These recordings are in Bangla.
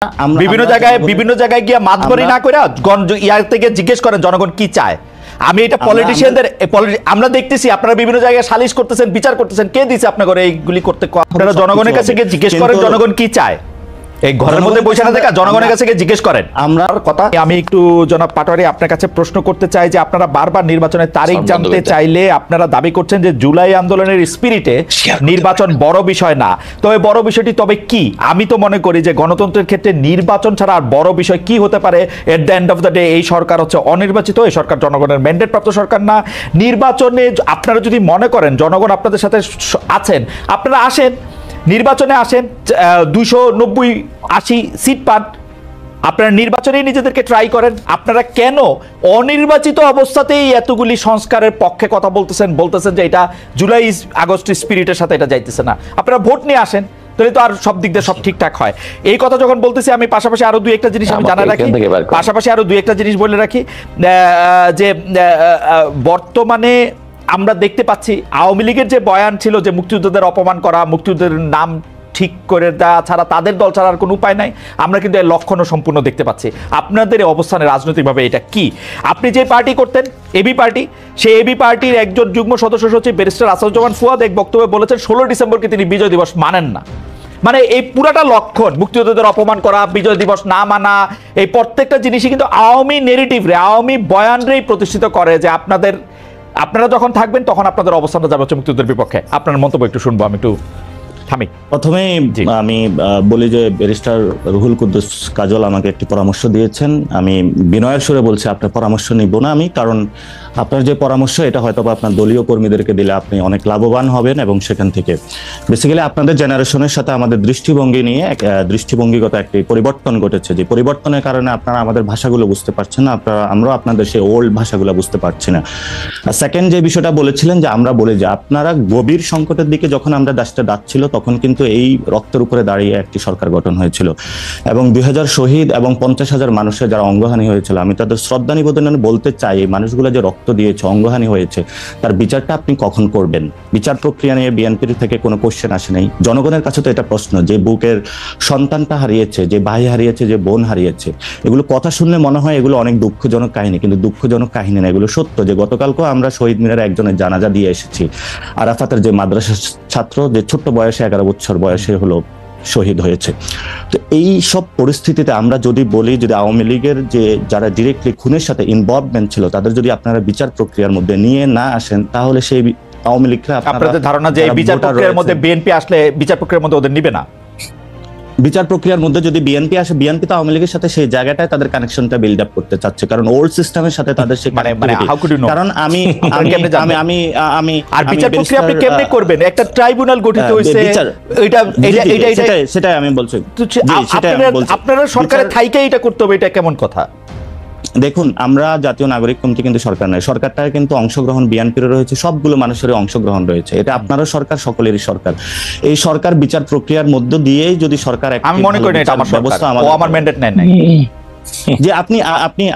বিভিন্ন জায়গায় গিয়ে মাতবরি না করে ইয়ার থেকে জিজ্ঞেস করেন জনগণ কি চায়। আমি এটা পলিটিশিয়ানদের আমরা দেখতেছি আপনারা বিভিন্ন জায়গায় সালিশ করতেছেন, বিচার করতেছেন, কে দিছে আপনাদের এইগুলি করতে? আপনারা জনগণের কাছে গিয়ে জিজ্ঞেস করেন জনগণ কি চায়। এই ঘরের মধ্যে বসে না দেখা জনগণের কাছে গিয়ে জিজ্ঞেস করেন। আমি একটু জনাব পাটোয়ারি আপনার কাছে প্রশ্ন করতে চাই যে আপনারা বারবার নির্বাচনের তারিখ জানতে চাইলে আপনারা দাবি করছেন যে জুলাই আন্দোলনের স্পিরিটে নির্বাচন বড় বিষয় না। তবে বড় বিষয়টি তবে কি? আমি তো মনে করি যে গণতন্ত্রের ক্ষেত্রে নির্বাচন ছাড়া আর বড় বিষয় কি হতে পারে? At the end of the day এই সরকার হচ্ছে অনির্বাচিত, এই সরকার জনগণের ম্যান্ডেট প্রাপ্ত সরকার না। নির্বাচনে আপনারা যদি মনে করেন জনগণ আপনাদের সাথে আছেন, আপনারা আসেন, নির্বাচনে আসেন, 290-80 সিট পান, আপনারা নির্বাচনেই নিজেদেরকে ট্রাই করেন। আপনারা কেন অনির্বাচিত অবস্থাতেই এতগুলি সংস্কারের পক্ষে কথা বলতেছেন যে এটা জুলাই আগস্ট স্পিরিটের সাথে এটা যাইতেছে না? আপনারা ভোট নিয়ে আসেন, তাহলে তো আর সব দিক দিয়ে সব ঠিকঠাক হয়। এই কথা যখন বলতেছি আমি পাশাপাশি আরো দুই একটা জিনিস আমি জানা রাখি, বলে রাখি যে বর্তমানে আমরা দেখতে পাচ্ছি আওয়ামী লীগের যে বয়ান ছিল যে মুক্তিযোদ্ধাদের অপমান করা, মুক্তিযোদ্ধাদের নাম ঠিক করে দেওয়া ছাড়া তাদের দল ছাড়ার কোনো উপায় নাই, আমরা কিন্তু এর লক্ষণও সম্পূর্ণ দেখতে পাচ্ছি। আপনাদের অবস্থানে রাজনৈতিকভাবে এটা কি? আপনি যে পার্টি করতেন এবি পার্টি, সেই এবি পার্টির একজন যুগ্ম সদস্য সচিব ব্যারিস্টার আসাদুজ্জামান ফুয়াদ এক বক্তব্যে বলেছেন 16 ডিসেম্বরকে তিনি বিজয় দিবস মানেন না। মানে এই পুরাটা লক্ষণ, মুক্তিযোদ্ধাদের অপমান করা, বিজয় দিবস না মানা, এই প্রত্যেকটা জিনিসই কিন্তু আওয়ামী নেরেটিভ রে, আওয়ামী বয়ানরেই প্রতিষ্ঠিত করে যে আপনারা যখন থাকবেন তখন আপনাদের অবস্থানটা যাবে হচ্ছে মুক্তিযুদ্ধের বিপক্ষে। আপনার মন্তব্য একটু শুনবো, আমি একটু থামি। প্রথমে আমি বলি যে ব্যারিস্টার রুহুল কুদ্দুস কাজল আমাকে একটি পরামর্শ দিয়েছেন। আমি বিনয়ের সুরে বলছি আপনার পরামর্শ নিব না আমি, কারণ আপনার যে পরামর্শ এটা হয়তো আপনার দলীয় কর্মীদেরকে দিলে আপনি অনেক লাভবান হবেন এবং সেখান থেকে বেসিক্যালি আপনাদের জেনারেশনের সাথে আমাদের দৃষ্টিভঙ্গি নিয়ে দৃষ্টিভঙ্গিগত একটি পরিবর্তন ঘটেছে। যে পরিবর্তনের কারণে আপনারা আমাদের ভাষাগুলো বুঝতে পারছেন না, আমরাও আপনাদের সেই ওল্ড ভাষাগুলো বুঝতে পারছি না। সেকেন্ড যে বিষয়টা বলেছিলেন যে আমরা বলি যে আপনারা গভীর সংকটের দিকে যখন আমরা দেশটা যাচ্ছিল তখন কিন্তু এই রক্তের উপরে দাঁড়িয়ে একটি সরকার গঠন হয়েছিল এবং 2000 শহীদ এবং 50,000 মানুষের যারা অঙ্গহানি হয়েছিল, আমি তাদের শ্রদ্ধা নিবেদনে বলতে চাই এই মানুষগুলো যে রক্ত দিয়েছে, অঙ্গহানি হয়েছে, তার বিচারটা আপনি কখন করবেন? বিচার প্রক্রিয়া নিয়ে বিএনপির থেকে কোনো কোশ্চেন আসে নাই। জনগণের কাছে তো এটা প্রশ্ন যে বুকের সন্তানটা হারিয়েছে, যে ভাই হারিয়েছে, যে বোন হারিয়েছে, এগুলো কথা শুনলে মনে হয় এগুলো অনেক দুঃখজনক কাহিনী, কিন্তু দুঃখজনক কাহিনী না, এগুলো সত্য। যে গতকালকেও আমরা শহীদ মিনারে একজনের জানাজা দিয়ে এসেছি, আরাফাতের যে মাদ্রাসা ছাত্র, যে ছোট্ট বয়সে 11 বছর বয়সে হলো শহীদ হয়েছে। তো এই সব পরিস্থিতিতে আমরা যদি বলি যদি আওয়ামী লীগের যে যারা ডিরেক্টলি খুনের সাথে ইনভলভমেন্ট ছিল তাদের যদি আপনারা বিচার প্রক্রিয়ার মধ্যে নিয়ে না আসেন, তাহলে সেই আওয়ামী লীগরা আপনাদের ধারণা যে বিচার প্রক্রিয়ার মধ্যে বিএনপি আসলে বিচার প্রক্রিয়ার মধ্যে ওদের নিবে না? বিচার প্রক্রিয়ার মধ্যে যদি বিএনপি আসে, বিএনপি তো আওয়ামী লীগের সাথে সেই জায়গাটায় তাদের কানেকশনটা বিল্ড আপ করতে চাচ্ছে, কারণ ওল্ড সিস্টেমের সাথে তাদের সেই কারণ আমি আর বিচার প্রক্রিয়া আপনি কেমনে করবেন? একটা ট্রাইব্যুনাল গঠিত হয়েছে, সেটাই আমি বলছি। আপনারা সরকারের থাইকে এটা করতে হবে, এটা কেমন কথা? দেখুন, আমরা জাতীয় নাগরিক কমিটি কিন্তু সরকার নয়, সরকারটা কিন্তু অংশগ্রহণ বিএনপির রয়েছে, সবগুলো মানুষের অংশগ্রহণ রয়েছে, এটা আপনারও সরকার, সকলেরই সরকার। এই সরকার বিচার প্রক্রিয়ার মধ্য দিয়েই যদি সরকার, আমি মনে করি এটা আমার ব্যবস্থা, আমার ম্যান্ডেট নেন নাই যে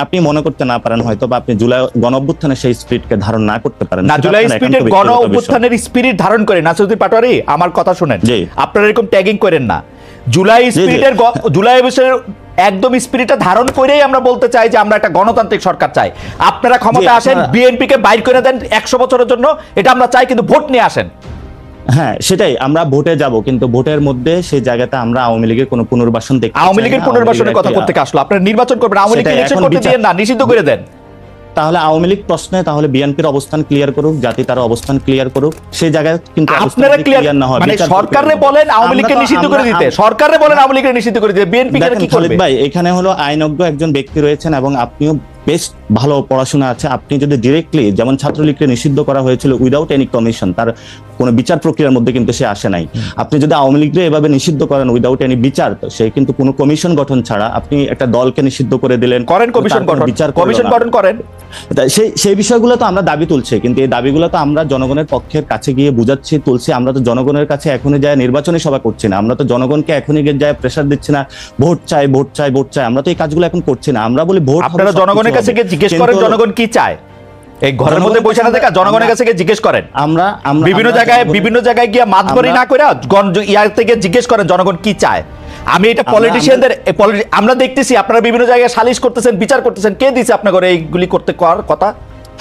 আপনি মনে করতে না পারেন, হয়তো বা আপনি জুলাই গণঅভ্যুত্থানের সেই স্পিরিটকে ধারণ না করতে পারেন না। জুলাই স্পিরিটের গণঅভ্যুত্থানের স্পিরিট ধারণ করে নাসিরউদ্দিন পাটোয়ারি আমার কথা শুনেন, আপনারা এরকম ট্যাগিং করেন না। জুলাই স্পিরিটের জুলাই অবস্থানের একদম স্পিরিটটা ধারণ করেই আমরা বলতে চাই যে আমরা একটা গণতান্ত্রিক সরকার চাই। আপনারা ক্ষমতা আসেন, বিএনপি কে বাইর করে দেন 100 বছরের জন্য, এটা আমরা চাই, কিন্তু ভোট নিয়ে আসেন। হ্যাঁ, সেটাই, আমরা ভোটে যাব, কিন্তু ভোটের mধ্যে সেই জায়গাতে আমরা আওয়ামী লীগের কোনো পুনর্বাসন দেখতে চাই না। আওয়ামী লীগের পুনর্বাসনের কথা করতে আসলো, আপনারা নির্বাচন করবেন, আওয়ামী লীগকে ইলেকশন করতে দিয়েন না, নিষিদ্ধ করে দেন। তাহলে আওয়ামী লীগ প্রশ্নে তাহলে বিএনপির অবস্থান ক্লিয়ার করুক, জাতি তার অবস্থান ক্লিয়ার করুক, সেই জায়গায় কিন্তু আপনারা ক্লিয়ার না হয়, মানে সরকারে বলেন আওয়ামী লীগকে নিষিদ্ধ করে দিতে, সরকারে বলেন আওয়ামী লীগকে নিষিদ্ধ করে দিতে, বিএনপি কে কি করবে? ভাই, এখানে হলো আইনজ্ঞ একজন ব্যক্তি রয়েছেন এবং আপনিও বেশ ভালো পড়াশোনা আছে, আপনি যদি ডিরেক্টলি যেমন ছাত্রলীগকে নিষিদ্ধ করা হয়েছিল উইদাউট এনি কমিশন, তার কোনো বিচার প্রক্রিয়ার মধ্যে কিন্তু সে আসে নাই, আপনি যদি আওয়ামী লীগকে এভাবে নিষিদ্ধ করেন উইদাউট এনি বিচার, তো সে কিন্তু কোনো কমিশন গঠন ছাড়া আপনি একটা দলকে নিষিদ্ধ করে দিলেন, করেন কমিশন গঠন, কমিশন গঠন করেন, সেই বিষয়গুলো তো আমরা দাবি তুলছি, কিন্তু এই দাবিগুলো তো আমরা জনগণের পক্ষের কাছে গিয়ে বুঝাচ্ছি, তুলছি। আমরা তো জনগণের কাছে এখনই যায় নির্বাচনী সভা করছি না, আমরা তো জনগণকে এখনই গিয়ে যায় প্রেসার দিচ্ছি না, ভোট চাই ভোট চাই ভোট চাই, আমরা তো এই কাজগুলো এখন করছি না। আমরা বলি ভোট, আপনারা জনগণের কাছে গিয়ে জিজ্ঞেস করেন জনগণ কি চায়। এই ঘরের মধ্যে বসে না দেখা জনগণের কাছে গিয়ে জিজ্ঞেস করেন। আমরা বিভিন্ন জায়গায় গিয়ে মাতবরি না করে ইয়ার থেকে জিজ্ঞেস করেন জনগণ কি চায়। আমি এটা পলিটিশিয়ানদের আমরা দেখতেছি আপনারা বিভিন্ন জায়গায় সালিশ করতেছেন, বিচার করতেছেন, কে দিছে আপনাকে এইগুলি করতে করার কথা?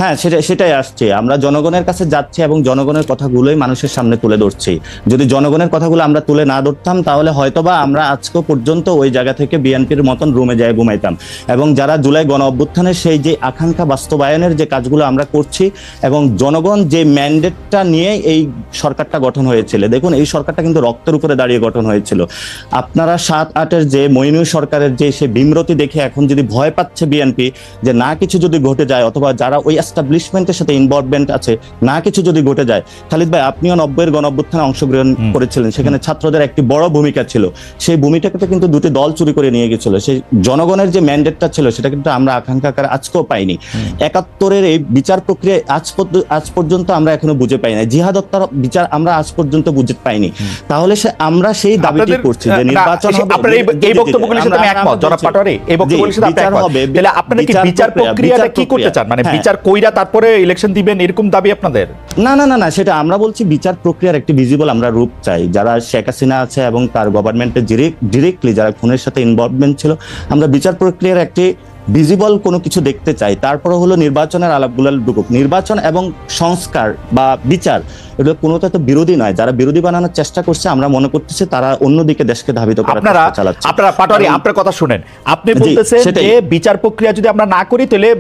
হ্যাঁ, সেটাই আসছে। আমরা জনগণের কাছে যাচ্ছি এবং জনগণের কথাগুলোই মানুষের সামনে তুলে ধরছি। যদি জনগণের কথাগুলো আমরা তুলে না ধরতাম তাহলে হয়তোবা আমরা আজকে পর্যন্ত ওই জায়গা থেকে বিএনপির মতন রুমে যায় ঘুমাইতাম। এবং যারা জুলাই গণ অভ্যুত্থানের সেই যে আকাঙ্ক্ষা বাস্তবায়নের যে কাজগুলো আমরা করছি এবং জনগণ যে ম্যান্ডেটটা নিয়ে এই সরকারটা গঠন হয়েছিল, দেখুন এই সরকারটা কিন্তু রক্তের উপরে দাঁড়িয়ে গঠন হয়েছিল। আপনারা 7-8-এর যে মইনুল সরকারের যে সে বিমরতি দেখে এখন যদি ভয় পাচ্ছে বিএনপি যে না কিছু যদি ঘটে যায়, অথবা যারা ওই এস্টাবলিশমেন্টের সাথে ইনভলভমেন্ট আছে না কিছু যদি ঘটে যায়। খালিদ ভাই, আপনিও 90-এর গণ অভ্যুত্থানে অংশগ্রহণ করেছিলেন, সেখানে ছাত্রদের একটি বড় ভূমিকা ছিল। সেই ভূমিকাকে কিন্তু দুটি দল চুরি করে নিয়ে গেছিল। সেই জনগণের যে ম্যান্ডেটটা ছিল সেটা কিন্তু আমরা আকাঙ্ক্ষা আকারে আজকেও পাইনি। 71-এর এই বিচার প্রক্রিয়া আজ পর্যন্ত আমরা এখনো বুঝে পাই না। জিহাদ হত্যার বিচার আমরা আজ পর্যন্ত বুঝে পাইনি। তাহলে আমরা সেই দাবিটি করছি যে নির্বাচন হবে। আপনার এই বক্তব্যগুলির সাথে আমি একমত জনাব পাটোয়ারি, এই বক্তব্যগুলির সাথে আপনি একমত। তাহলে আপনারা কি বিচার প্রক্রিয়াটা কি করতে চান? মানে বিচার কইরা তারপরে ইলেকশন দিবেন এরকম দাবি আপনাদের? না, সেটা আমরা বলছি বিচার প্রক্রিয়ার একটি ভিজিবল আমরা রূপ চাই। যারা শেখ হাসিনা আছে এবং তার গভর্নমেন্টের ডিরেক্টলি যারা খুনের সাথে ইনভলভমেন্ট ছিল, আমরা বিচার প্রক্রিয়ার একটি ভিজিবল কোনো কিছু দেখতে চাই। তারপরে হলো নির্বাচনের আলাপগুলো ঢুকুক। নির্বাচন এবং সংস্কার বা বিচার এগুলো কোনোটা তো বিরোধী নয়। যারা বিরোধী বানানোর চেষ্টা করছে আমরা মনে করতেছি তারা অন্যদিকে দেশকে ধাবিত করার চেষ্টা চালাচ্ছে। আপনারা পাটোয়ারি আপনার কথা শুনেন, আপনি বলতেছেন যে বিচার প্রক্রিয়া যদি আমরা না করি তাহলে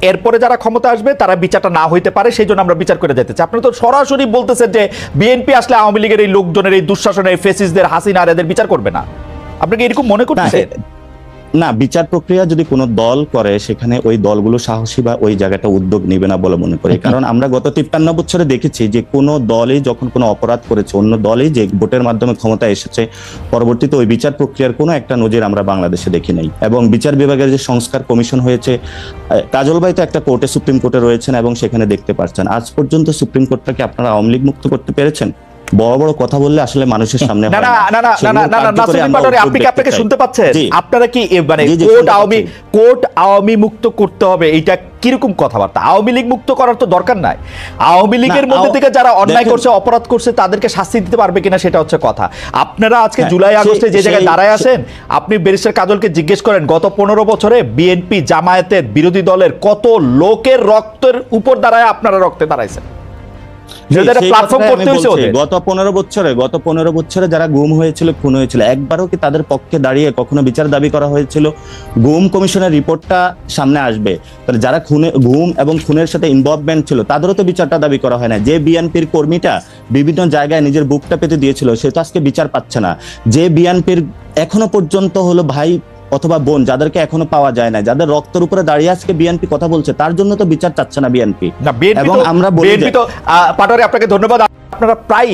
এরপরে যারা ক্ষমতা আসবে তারা বিচারটা না হইতে পারে, সেই জন্য আমরা বিচার করে যেতে চাই। আপনারা তো সরাসরি বলতেছেন যে বিএনপি আসলে আওয়ামী লীগের এই লোকজনের এই দুঃশাসনের ফেসিসদের, হাসিনা আর এদের বিচার করবে না। আপনাকে এরকম মনে করতেছেন? না, বিচার প্রক্রিয়া যদি কোনো দল করে সেখানে ওই দলগুলো সাহসী বা ওই জায়গাটা উদ্যোগ নেবে না বলে মনে করি। কারণ আমরা গত 53 বছরে দেখেছি যে কোনো দলই যখন কোনো অপরাধ করেছে, অন্য দলই যে ভোটের মাধ্যমে ক্ষমতায় এসেছে, পরবর্তীতে ওই বিচার প্রক্রিয়ার কোনো একটা নজির আমরা বাংলাদেশে দেখি নাই। এবং বিচার বিভাগের যে সংস্কার কমিশন হয়েছে, কাজল ভাই তো একটা কোর্টে, সুপ্রিম কোর্টে রয়েছেন এবং সেখানে দেখতে পাচ্ছেন আজ পর্যন্ত সুপ্রিম কোর্টটাকে আপনারা আওয়ামী লীগ মুক্ত করতে পেরেছেন? বড় বড় কথা বললে আসলে মানুষের সামনে আপনাকে শুনতে পাচ্ছেন? আপনারা কি মানে কোর্ট আওয়ামী মুক্ত করতে হবে, এইটা কিরকম কথাবার্তা? আওয়ামী লীগ মুক্ত করার তো দরকার নাই। আওয়ামী লীগের মধ্যে থেকে যারা অন্যায় করছে, অপরাধ করছে, তাদেরকে শাস্তি দিতে পারবে কিনা সেটা হচ্ছে কথা। আপনারা আজকে জুলাই আগস্টে যে জায়গায় দাঁড়ায় আছেন, আপনি ব্যারিস্টার কাজলকে জিজ্ঞেস করেন গত 15 বছরে বিএনপি, জামায়াতের, বিরোধী দলের কত লোকের রক্তের উপর দাঁড়ায় আপনারা রক্তে দাঁড়াইছেন। গত 15 বছরে যারা গুম হয়েছিল, খুন হয়েছিল, একবারও কি তাদের পক্ষে দাঁড়িয়ে কখনো বিচার দাবি করা হয়েছিল? গুম কমিশনের রিপোর্টটা সামনে আসবে, তাহলে যারা গুম এবং খুনের সাথে ইনভলভমেন্ট ছিল তাদেরও তো বিচারটা দাবি করা হয় না। যে বিএনপির কর্মীটা বিভিন্ন জায়গায় নিজের বুকটা পেতে দিয়েছিল সে তো আজকে বিচার পাচ্ছে না। যে বিএনপির এখনো পর্যন্ত হলো ভাই অথবা বোন যাদেরকে এখনো পাওয়া যায় না, যাদের রক্তের উপরে দাঁড়িয়ে আজকে বিএনপি কথা বলছে, তার জন্য তো বিচার চাচ্ছে না বিএনপি। এবং আমরা বলি পাটোয়ারি আপনাকে ধন্যবাদ। আপনারা প্রায়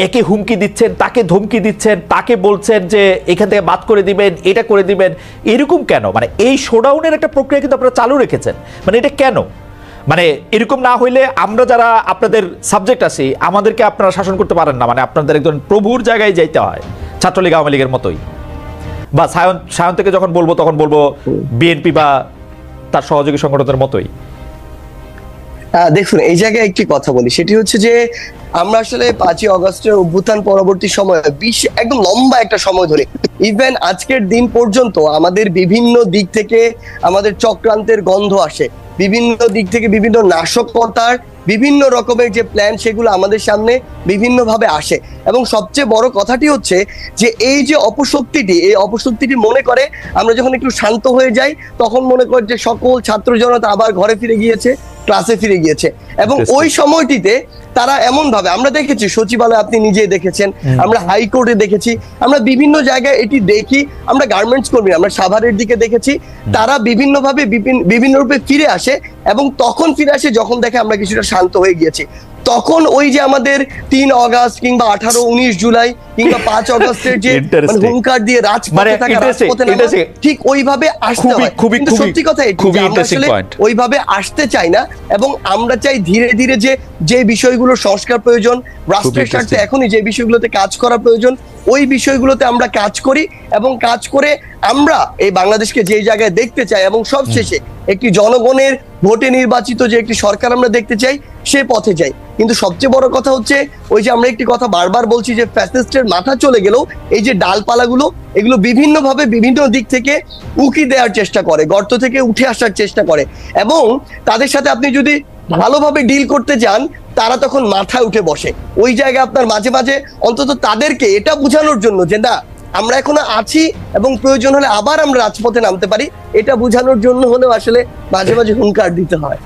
একে হুমকি দিচ্ছেন, তাকে ধমকি দিচ্ছেন, তাকে বলছেন যে এখান থেকে বাদ করে দিবেন, এটা করে দিবেন, এরকম কেন? মানে এই শোডাউনের একটা প্রক্রিয়া কিন্তু আপনারা চালু রেখেছেন, মানে এটা কেন? মানে এরকম না হইলে আমরা যারা আপনাদের সাবজেক্ট আছি আমাদেরকে আপনারা শাসন করতে পারেন না, মানে আপনাদের একজন প্রভুর জায়গায় যাইতে হয়, ছাত্রলীগ আওয়ামী লীগের মতোই। বা সায়ন থেকে যখন বলবো তখন বলবো বিএনপি বা তার সহযোগী সংগঠনের মতোই। দেখুন, এই জায়গায় একটি কথা বলি, সেটি হচ্ছে যে আমরা আসলে 5ই অগস্টের অভ্যুত্থান পরবর্তী সময়ে একদম লম্বা একটা সময় ধরে ইভেন আজকের দিন পর্যন্ত আমাদের বিভিন্ন দিক থেকে আমাদের চক্রান্তের গন্ধ আসে, বিভিন্ন দিক থেকে বিভিন্ন নাশকতার বিভিন্ন রকমের যে প্ল্যান সেগুলো আমাদের সামনে বিভিন্নভাবে আসে। এবং সবচেয়ে বড় কথাটি হচ্ছে যে এই যে অপশক্তিটি মনে করে আমরা যখন একটু শান্ত হয়ে যাই তখন মনে করে যে সকল ছাত্র জনতা আবার ঘরে ফিরে গিয়েছে, ক্লাসে ফিরে গিয়েছে। এবং ওই সময়টিতে তারা এমন ভাবে, আমরা দেখেছি সচিবালয়ে, আপনি নিজেই দেখেছেন, আমরা হাইকোর্টে দেখেছি, আমরা বিভিন্ন জায়গায় এটি দেখি, আমরা গার্মেন্টস কর্মী, আমরা সাভারের দিকে দেখেছি, তারা বিভিন্নভাবে বিভিন্ন রূপে ফিরে আসে। এবং তখন ফিরে আসে যখন দেখে আমরা কিছুটা শান্ত হয়ে গিয়েছি। তখন ওই যে আমাদের 3 অগস্ট কিংবা 18, 19 জুলাই কিংবা 5 অগস্টের যে হুঙ্কার দিয়ে রাজপথে থাকা, রাজপথে নামা, ঠিক ওইভাবে আসতে হয়। কিন্তু সত্যি কথা এটি যে আমরা আসলে ওইভাবে আসতে চাই না, এবং আমরা চাই ধীরে ধীরে যে বিষয়গুলো সংস্কার প্রয়োজন, রাষ্ট্রের স্বার্থে এখনই যে বিষয়গুলোতে কাজ করা প্রয়োজন ওই বিষয়গুলোতে আমরা কাজ করি, এবং কাজ করে আমরা এই বাংলাদেশকে যে জায়গায় দেখতে চাই এবং সবশেষে একটি জনগণের ভোটে নির্বাচিত যে একটি সরকার আমরা দেখতে চাই সে পথে যাই। কিন্তু সবচেয়ে বড় কথা হচ্ছে ওই যে আমরা একটি কথা বারবার বলছি যে ফ্যাসিস্টের মাথা চলে গেলেও এই যে ডালপালাগুলো এগুলো বিভিন্নভাবে বিভিন্ন দিক থেকে উকি দেওয়ার চেষ্টা করে, গর্ত থেকে উঠে আসার চেষ্টা করে, এবং তাদের সাথে আপনি যদি ভালোভাবে ডিল করতে যান তারা তখন মাথায় উঠে বসে। ওই জায়গায় আপনার মাঝে মাঝে অন্তত তাদেরকে এটা বোঝানোর জন্য যে না আমরা এখনো আছি এবং প্রয়োজন হলে আবার আমরা রাজপথে নামতে পারি, এটা বোঝানোর জন্য হলেও আসলে মাঝে মাঝে হুঙ্কার দিতে হয়।